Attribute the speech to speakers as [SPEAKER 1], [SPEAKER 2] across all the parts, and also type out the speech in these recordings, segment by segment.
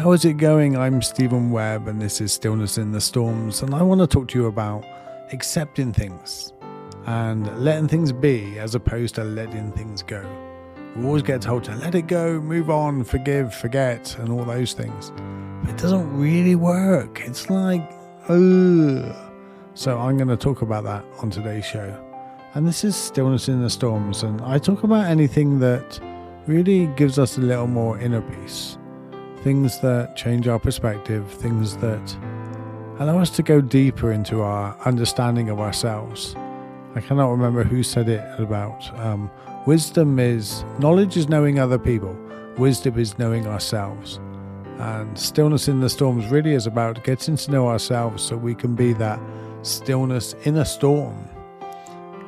[SPEAKER 1] how is it going? I'm Steven Webb and this is Stillness in the Storms, and I want to talk to you about accepting things and letting things be as opposed to letting things go. We always get told to let it go, move on, forgive, forget, and all those things. But it doesn't really work. It's like, ugh. So I'm going to talk about that on today's show. And this is Stillness in the Storms, and I talk about anything that really gives us a little more inner peace. Things that change our perspective, things that allow us to go deeper into our understanding of ourselves. I cannot remember who said it about knowledge is knowing other people, wisdom is knowing ourselves. And Stillness in the Storms really is about getting to know ourselves so we can be that stillness in a storm.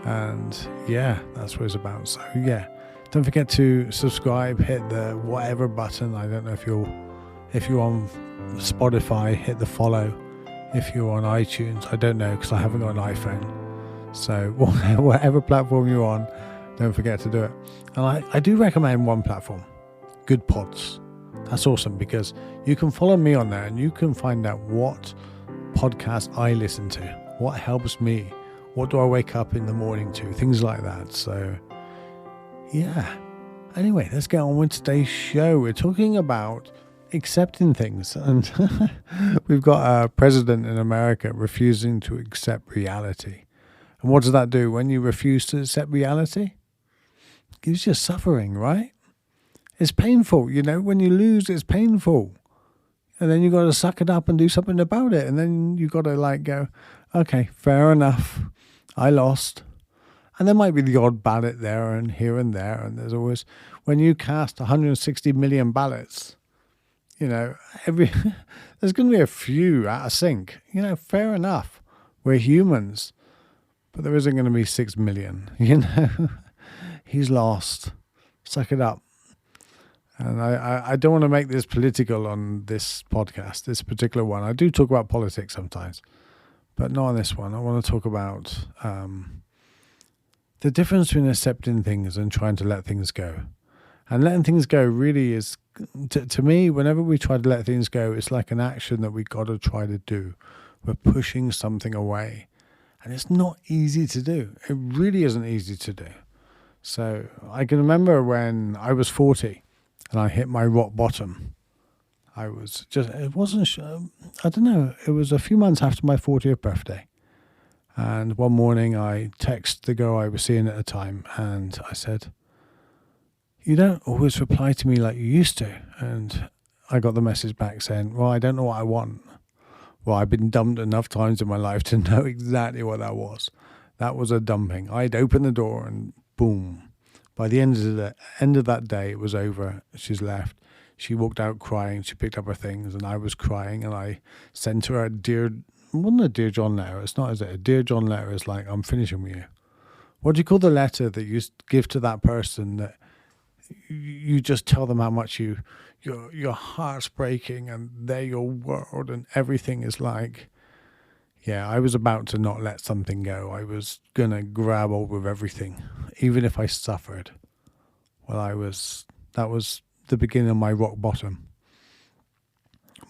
[SPEAKER 1] And yeah, that's what it's about. So yeah, don't forget to subscribe, hit the whatever button. I don't know if you're on Spotify, hit the follow. If you're on iTunes, I don't know because I haven't got an iPhone. So whatever platform you're on, don't forget to do it. And I do recommend one platform, Good Pods. That's awesome because you can follow me on there and you can find out what podcast I listen to, what helps me, what do I wake up in the morning to, things like that. So yeah. Anyway, let's get on with today's show. We're talking about accepting things, and we've got a president in America refusing to accept reality. And what does that do? When you refuse to accept reality, it gives you suffering, right? It's painful, when you lose, it's painful. And then you got to suck it up and do something about it. And then you got to go, okay, fair enough, I lost. And there might be the odd ballot there and here and there. And there's always, when you cast 160 million ballots, there's going to be a few out of sync. Fair enough. We're humans. But there isn't going to be 6 million. He's lost. Suck it up. And I don't want to make this political on this podcast, this particular one. I do talk about politics sometimes, but not on this one. I want to talk about the difference between accepting things and trying to let things go. And letting things go really is, to me, whenever we try to let things go, it's like an action that we got to try to do. We're pushing something away. And it's not easy to do. It really isn't easy to do. So I can remember when I was 40 and I hit my rock bottom. It was a few months after my 40th birthday. And one morning I texted the girl I was seeing at the time and I said, "You don't always reply to me like you used to." And I got the message back saying, "Well, I don't know what I want." Well, I've been dumped enough times in my life to know exactly what that was. That was a dumping. I'd opened the door and boom. By the end of that day, it was over. She's left. She walked out crying. She picked up her things and I was crying and I sent her it wasn't a Dear John letter. It's not, is it? A Dear John letter is like, I'm finishing with you. What do you call the letter that you give to that person that you just tell them how much your heart's breaking and they're your world and everything is like, yeah, I was about to not let something go. I was going to grab hold with everything, even if I suffered. Well, that was the beginning of my rock bottom.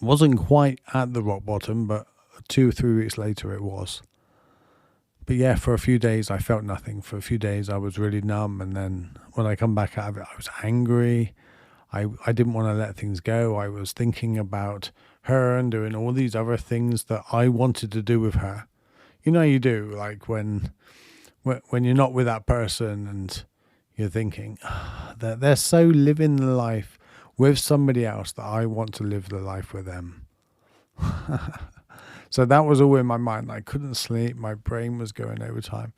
[SPEAKER 1] Wasn't quite at the rock bottom, but 2 or 3 weeks later it was. But yeah, for a few days I felt nothing. For a few days I was really numb, and then when I come back out of it, I was angry. I didn't want to let things go. I was thinking about her and doing all these other things that I wanted to do with her. You do, like when you're not with that person and you're thinking, that they're so living the life with somebody else that I want to live the life with them. So that was all in my mind. I couldn't sleep. My brain was going overtime.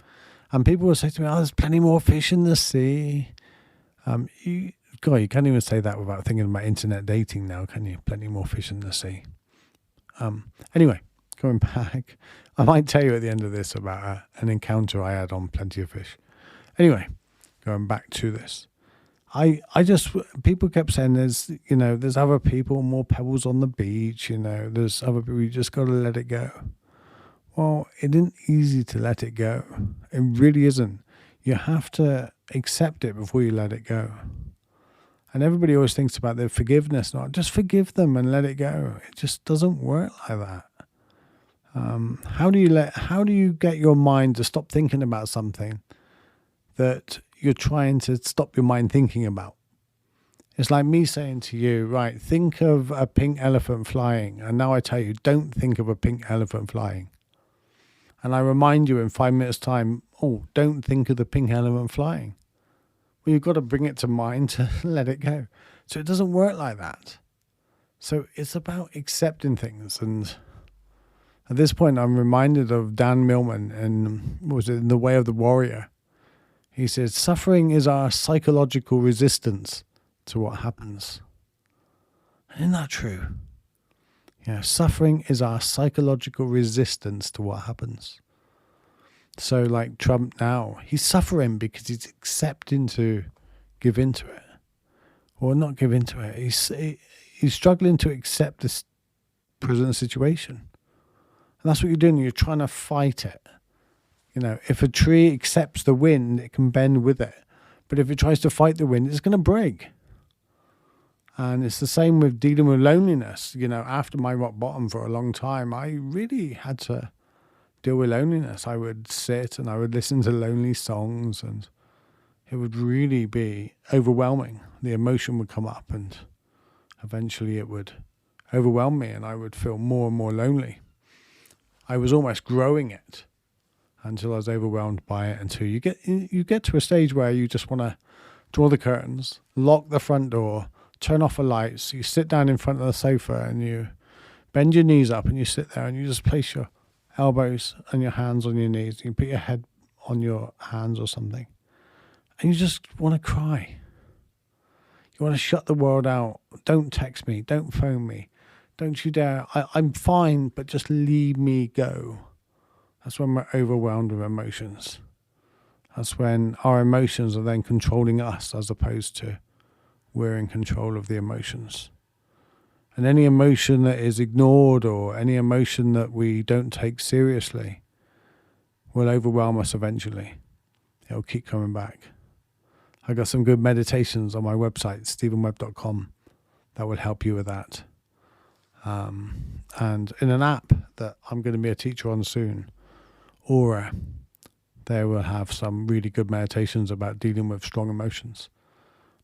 [SPEAKER 1] And people would say to me, "Oh, there's plenty more fish in the sea." You can't even say that without thinking about internet dating now, can you? Plenty more fish in the sea. Anyway, going back, I might tell you at the end of this about an encounter I had on Plenty of Fish. Anyway, going back to this. People kept saying there's other people, more pebbles on the beach, there's other people, you just got to let it go. Well, it isn't easy to let it go. It really isn't. You have to accept it before you let it go. And everybody always thinks about their forgiveness. Not just forgive them and let it go. It just doesn't work like that. How do you get your mind to stop thinking about something that you're trying to stop your mind thinking about? It's like me saying to you, right, think of a pink elephant flying. And now I tell you, don't think of a pink elephant flying. And I remind you in 5 minutes' time, oh, don't think of the pink elephant flying. Well, you've got to bring it to mind to let it go. So it doesn't work like that. So it's about accepting things. And at this point, I'm reminded of Dan Millman and in The Way of the Warrior. He says, suffering is our psychological resistance to what happens. Isn't that true? Suffering is our psychological resistance to what happens. So like Trump now, he's suffering because he's accepting to give into it. Or not give into it. He's struggling to accept this present situation. And that's what you're doing. You're trying to fight it. If a tree accepts the wind, it can bend with it. But if it tries to fight the wind, it's going to break. And it's the same with dealing with loneliness. After my rock bottom for a long time, I really had to deal with loneliness. I would sit and I would listen to lonely songs, and it would really be overwhelming. The emotion would come up, and eventually it would overwhelm me, and I would feel more and more lonely. I was almost growing it until I was overwhelmed by it, until you get to a stage where you just want to draw the curtains, lock the front door, turn off the lights. You sit down in front of the sofa and you bend your knees up and you sit there and you just place your elbows and your hands on your knees. You put your head on your hands or something. And you just want to cry. You want to shut the world out. Don't text me. Don't phone me. Don't you dare. I'm fine, but just leave me go. That's when we're overwhelmed with emotions. That's when our emotions are then controlling us as opposed to we're in control of the emotions. And any emotion that is ignored or any emotion that we don't take seriously will overwhelm us eventually. It'll keep coming back. I got some good meditations on my website, stevenwebb.com, that will help you with that. And in an app that I'm going to be a teacher on soon, Aura, they will have some really good meditations about dealing with strong emotions.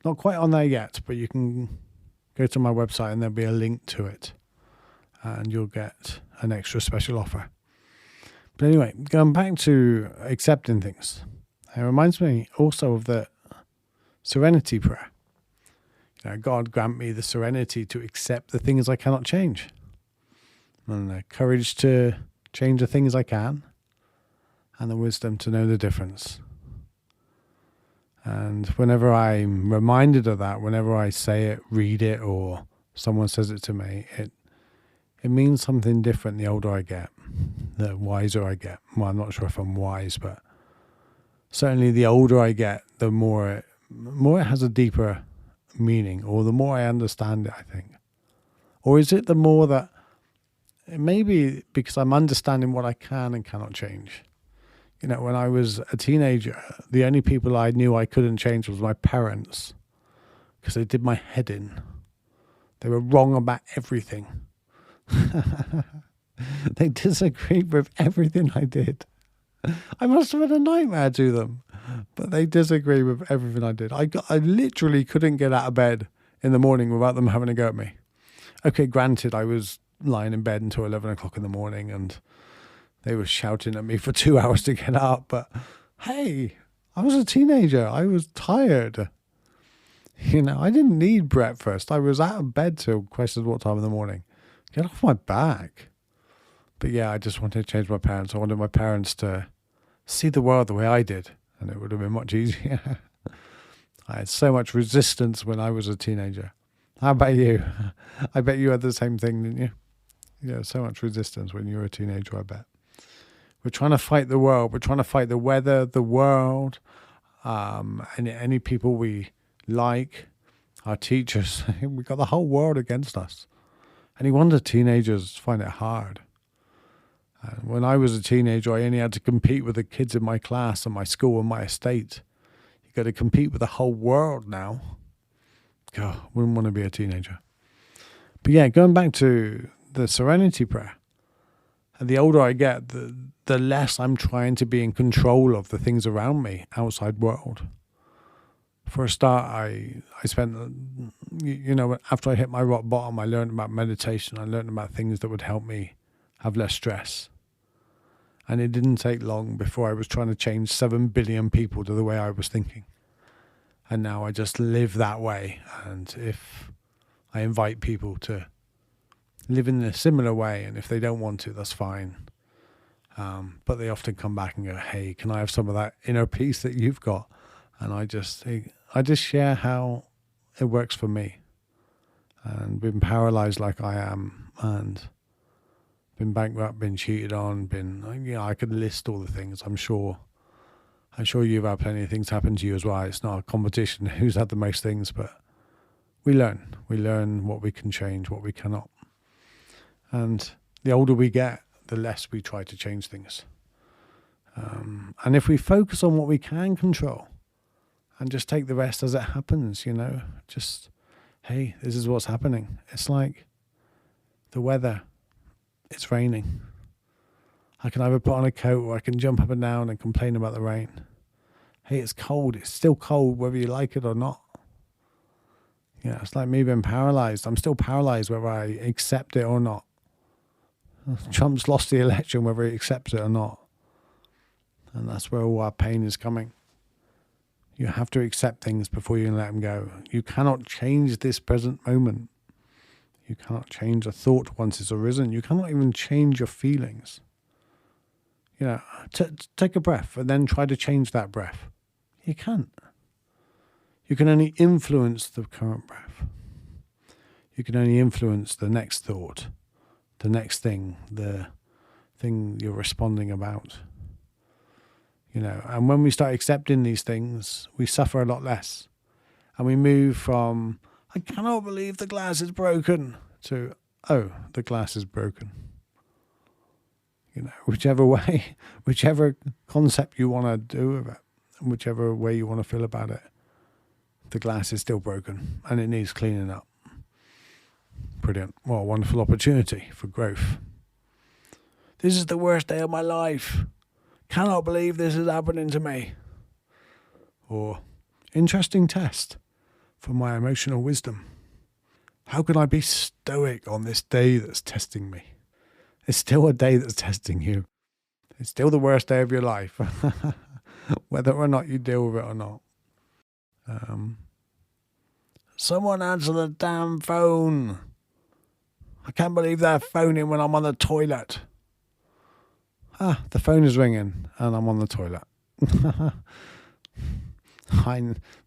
[SPEAKER 1] Not quite on there yet, but you can go to my website and there'll be a link to it and you'll get an extra special offer. But anyway, going back to accepting things, it reminds me also of the serenity prayer. God grant me the serenity to accept the things I cannot change, and the courage to change the things I can, and the wisdom to know the difference. And whenever I'm reminded of that, whenever I say it, read it, or someone says it to me, it means something different the older I get, the wiser I get. Well, I'm not sure if I'm wise, but certainly the older I get, the more it has a deeper meaning, or the more I understand it, I think. Or is it the more that it may be because I'm understanding what I can and cannot change? When I was a teenager, the only people I knew I couldn't change was my parents, because they did my head in. They were wrong about everything. They disagreed with everything I did. I must have been a nightmare to them, but they disagree with everything I did. I literally couldn't get out of bed in the morning without them having a go at me. Okay, granted, I was lying in bed until 11 o'clock in the morning and they were shouting at me for 2 hours to get up, but hey, I was a teenager. I was tired. I didn't need breakfast. I was out of bed till questions what time in the morning. Get off my back. But yeah, I just wanted to change my parents. I wanted my parents to see the world the way I did, and it would have been much easier. I had so much resistance when I was a teenager. How about you? I bet you had the same thing, didn't you? Yeah, so much resistance when you were a teenager, I bet. We're trying to fight the world. We're trying to fight the weather, the world, and any people we like, our teachers. We've got the whole world against us. Any wonder teenagers find it hard. And when I was a teenager, I only had to compete with the kids in my class and my school and my estate. You got to compete with the whole world now. God, wouldn't want to be a teenager. But yeah, going back to the serenity prayer, and the older I get, the less I'm trying to be in control of the things around me, outside world. For a start, I spent, after I hit my rock bottom, I learned about meditation. I learned about things that would help me have less stress. And it didn't take long before I was trying to change 7 billion people to the way I was thinking. And now I just live that way. And if I invite people to live in a similar way, and if they don't want to, that's fine. But they often come back and go, hey, can I have some of that inner peace that you've got? And I just share how it works for me. And been paralyzed like I am, and been bankrupt, been cheated on, I could list all the things. I'm sure you've had plenty of things happen to you as well. It's not a competition who's had the most things, but we learn what we can change, what we cannot. And the older we get, the less we try to change things. And if we focus on what we can control and just take the rest as it happens, just, hey, this is what's happening. It's like the weather. It's raining. I can either put on a coat or I can jump up and down and complain about the rain. Hey, it's cold. It's still cold whether you like it or not. Yeah, it's like me being paralyzed. I'm still paralyzed whether I accept it or not. Trump's lost the election whether he accepts it or not. And that's where all our pain is coming. You have to accept things before you can let them go. You cannot change this present moment. You cannot change a thought once it's arisen. You cannot even change your feelings. Take a breath and then try to change that breath. You can't. You can only influence the current breath. You can only influence the next thought, the next thing, the thing you're responding about. And when we start accepting these things, we suffer a lot less. And we move from, I cannot believe the glass is broken, to, oh, the glass is broken. Whichever way, whichever concept you want to do with it, whichever way you want to feel about it, the glass is still broken and it needs cleaning up. Brilliant. What a wonderful opportunity for growth. This is the worst day of my life. Cannot believe this is happening to me. Or, interesting test for my emotional wisdom. How can I be stoic on this day that's testing me? It's still a day that's testing you. It's still the worst day of your life, whether or not you deal with it or not. Someone answer the damn phone. I can't believe they're phoning when I'm on the toilet. The phone is ringing and I'm on the toilet.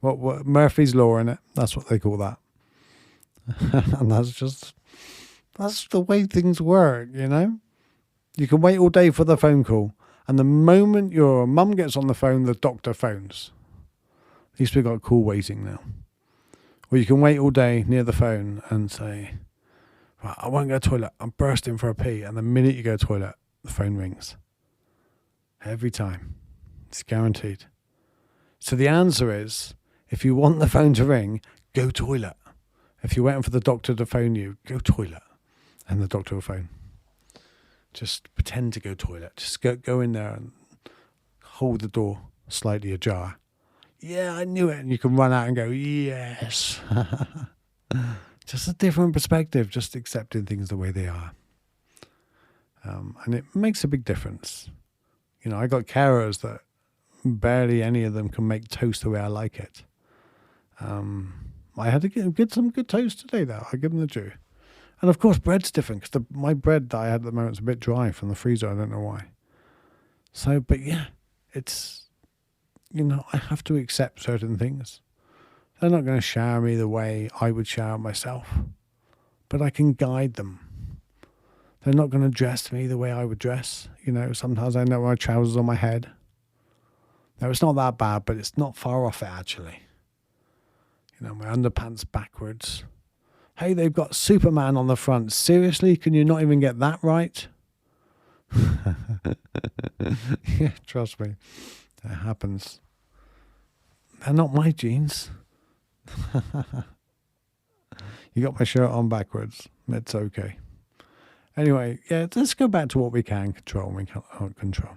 [SPEAKER 1] What Murphy's Law in it. That's what they call that. And that's the way things work, You can wait all day for the phone call, and the moment your mum gets on the phone, the doctor phones. At least we've got cool waiting now. Or you can wait all day near the phone and say, right, I won't go to the toilet, I'm bursting for a pee, and the minute you go to the toilet, the phone rings. Every time. It's guaranteed. So the answer is, if you want the phone to ring, go toilet. If you're waiting for the doctor to phone you, go toilet. And the doctor will phone. Just pretend to go toilet. Just go in there and hold the door slightly ajar. Yeah, I knew it. And you can run out and go, yes. Just a different perspective, just accepting things the way they are. And it makes a big difference. I got carers that barely any of them can make toast the way I like it. I had to get some good toast today, though. I give them the due. And of course, bread's different, because my bread that I had at the moment is a bit dry from the freezer. I don't know why. So, but yeah, it's, I have to accept certain things. They're not going to shower me the way I would shower myself, but I can guide them. They're not going to dress me the way I would dress. Sometimes I know my trousers on my head. No, it's not that bad, but it's not far off it, actually. My underpants backwards. Hey, they've got Superman on the front. Seriously? Can you not even get that right? Yeah, trust me. That happens. They're not my jeans. You got my shirt on backwards. It's okay. Anyway, yeah, let's go back to what we can control and we can't control.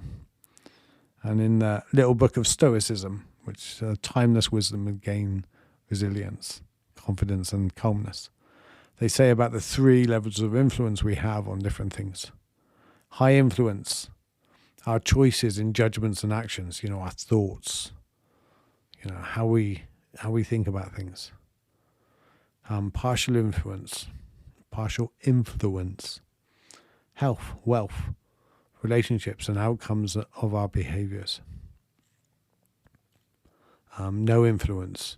[SPEAKER 1] And in the little book of Stoicism, which timeless wisdom and gain resilience, confidence and calmness, they say about the 3 levels of influence we have on different things. High influence, our choices in judgments and actions, our thoughts, how we think about things. Partial influence, health, wealth, relationships and outcomes of our behaviors. No influence,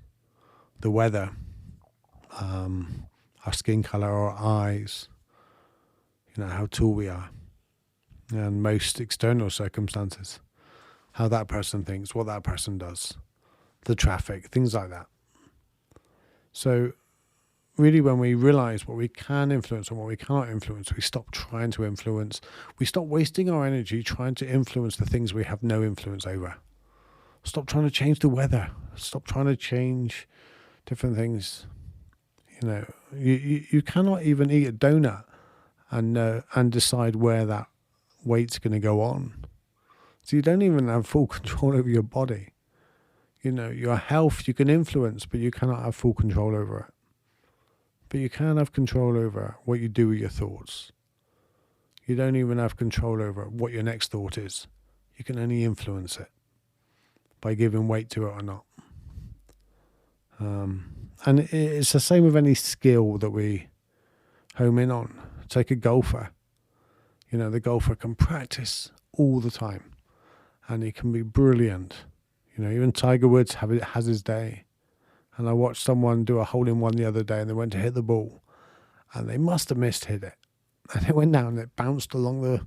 [SPEAKER 1] the weather, our skin color, our eyes, how tall we are, and most external circumstances, how that person thinks, what that person does, the traffic, things like that. So really, when we realize what we can influence and what we cannot influence, we stop trying to influence. We stop wasting our energy trying to influence the things we have no influence over. Stop trying to change the weather. Stop trying to change different things. You cannot even eat a donut and decide where that weight's going to go on. So you don't even have full control over your body. Your health you can influence, but you cannot have full control over it. But you can have control over what you do with your thoughts. You don't even have control over what your next thought is. You can only influence it by giving weight to it or not. And it's the same with any skill that we home in on. Take a golfer. The golfer can practice all the time and he can be brilliant. Even Tiger Woods has his day. And I watched someone do a hole-in-one the other day and they went to hit the ball and they must have hit it. And it went down and it bounced along the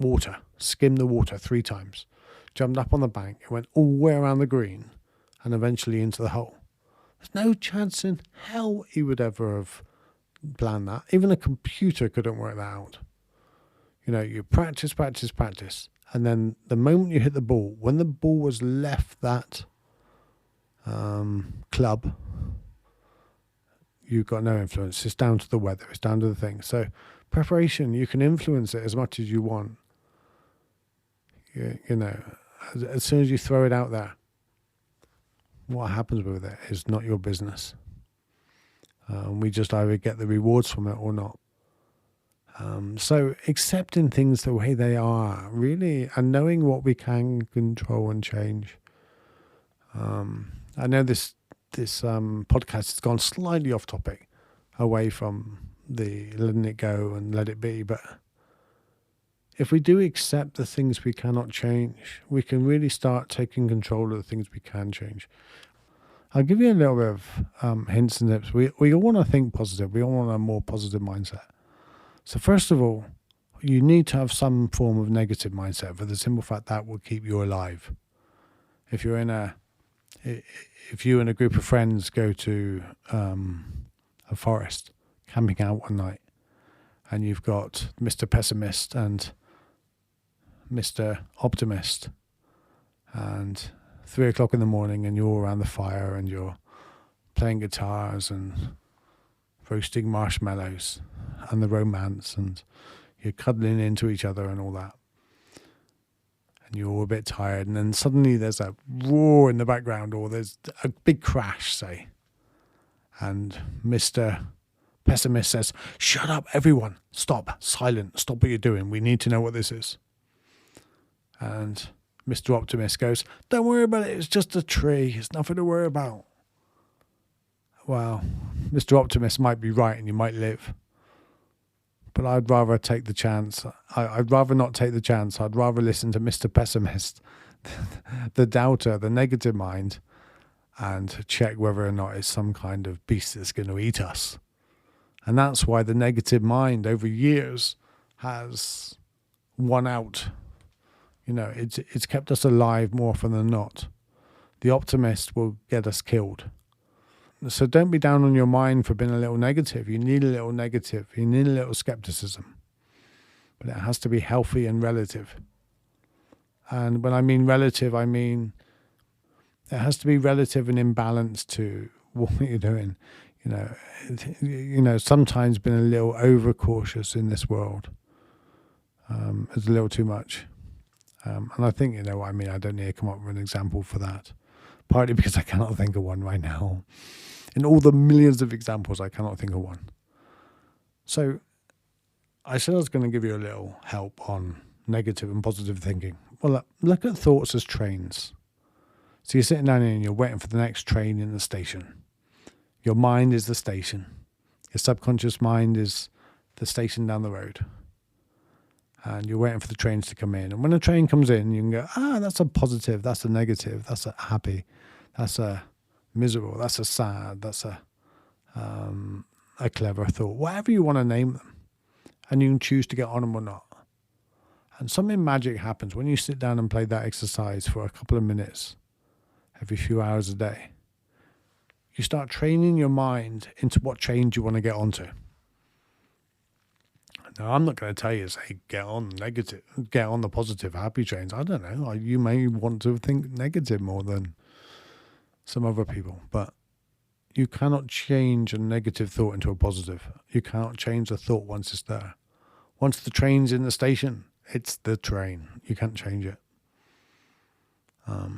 [SPEAKER 1] water, skimmed the water 3 times, jumped up on the bank, it went all the way around the green and eventually into the hole. There's no chance in hell he would ever have planned that. Even a computer couldn't work that out. You practice. And then the moment you hit the ball, when the ball was left that club, you've got no influence. It's down to the weather. It's down to the thing. So preparation, you can influence it as much as you want. As soon as you throw it out there, what happens with it is not your business. We just either get the rewards from it or not. So accepting things the way they are, really, and knowing what we can control and change. I know this podcast has gone slightly off topic, away from the letting it go and let it be. But if we do accept the things we cannot change, we can really start taking control of the things we can change. I'll give you a little bit of hints and tips. We all want to think positive. We all want a more positive mindset. So first of all, you need to have some form of negative mindset for the simple fact that will keep you alive. If you and a group of friends go to a forest, camping out one night, and you've got Mr. Pessimist and Mr. Optimist, and 3 o'clock in the morning, and you're around the fire and you're playing guitars and roasting marshmallows and the romance, and you're cuddling into each other and all that. And you're all a bit tired, and then suddenly there's a roar in the background, or there's a big crash, say. And Mr. Pessimist says, "Shut up, everyone. Stop. Silent. Stop what you're doing. We need to know what this is." And Mr. Optimist goes, "Don't worry about it. It's just a tree. It's nothing to worry about." Well, Mr. Optimist might be right and you might live. But I'd rather take the chance. I'd rather not take the chance. I'd rather listen to Mr. Pessimist, the doubter, the negative mind, and check whether or not it's some kind of beast that's going to eat us. And that's why the negative mind over years has won out. It's kept us alive more often than not. The optimist will get us killed. So don't be down on your mind for being a little negative. You need a little negative. You need a little skepticism. But it has to be healthy and relative. And when I mean relative, I mean it has to be relative and in balance to what you're doing. Sometimes been a little overcautious in this world. It's a little too much. And I think, you know what I mean, I don't need to come up with an example for that. Partly because I cannot think of one right now. In all the millions of examples, I cannot think of one. So I said I was going to give you a little help on negative and positive thinking. Well, look at thoughts as trains. So you're sitting down here and you're waiting for the next train in the station. Your mind is the station. Your subconscious mind is the station down the road. And you're waiting for the trains to come in. And when a train comes in, you can go, that's a positive, that's a negative, that's a happy, that's a miserable, that's a sad, that's a clever thought, whatever you want to name them. And you can choose to get on them or not. And something magic happens when you sit down and play that exercise for a couple of minutes every few hours a day. You start training your mind into what change you want to get onto. Now, I'm not going to tell you, say, get on the positive, happy trains. I don't know. You may want to think negative more than some other people, but you cannot change a negative thought into a positive. You cannot change a thought once it's there. Once the train's in the station, it's the train. You can't change it.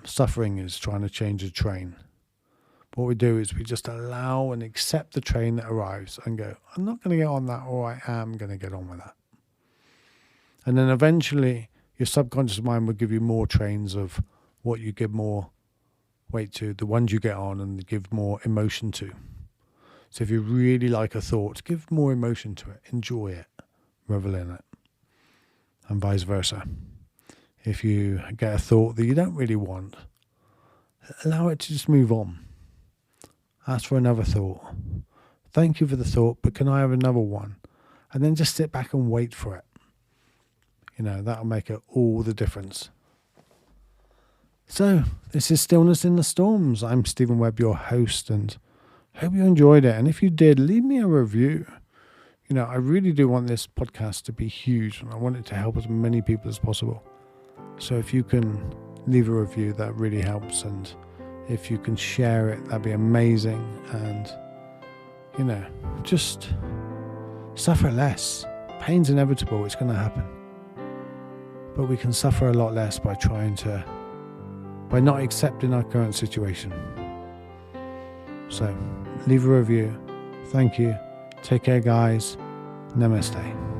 [SPEAKER 1] Suffering is trying to change a train. What we do is we just allow and accept the train that arrives and go, I'm not going to get on that, or I am going to get on with that. And then eventually your subconscious mind will give you more trains of what you give more weight to, the ones you get on and give more emotion to. So if you really like a thought, give more emotion to it, enjoy it, revel in it, and vice versa. If you get a thought that you don't really want, allow it to just move on. Ask for another thought. Thank you for the thought, but can I have another one? And then just sit back and wait for it. That'll make it all the difference. So, this is Stillness in the Storms. I'm Steven Webb, your host, and hope you enjoyed it. And if you did, leave me a review. I really do want this podcast to be huge, and I want it to help as many people as possible. So if you can leave a review, that really helps. And if you can share it, that'd be amazing. And, just suffer less. Pain's inevitable. It's going to happen. But we can suffer a lot less by by not accepting our current situation. So leave a review. Thank you. Take care, guys. Namaste.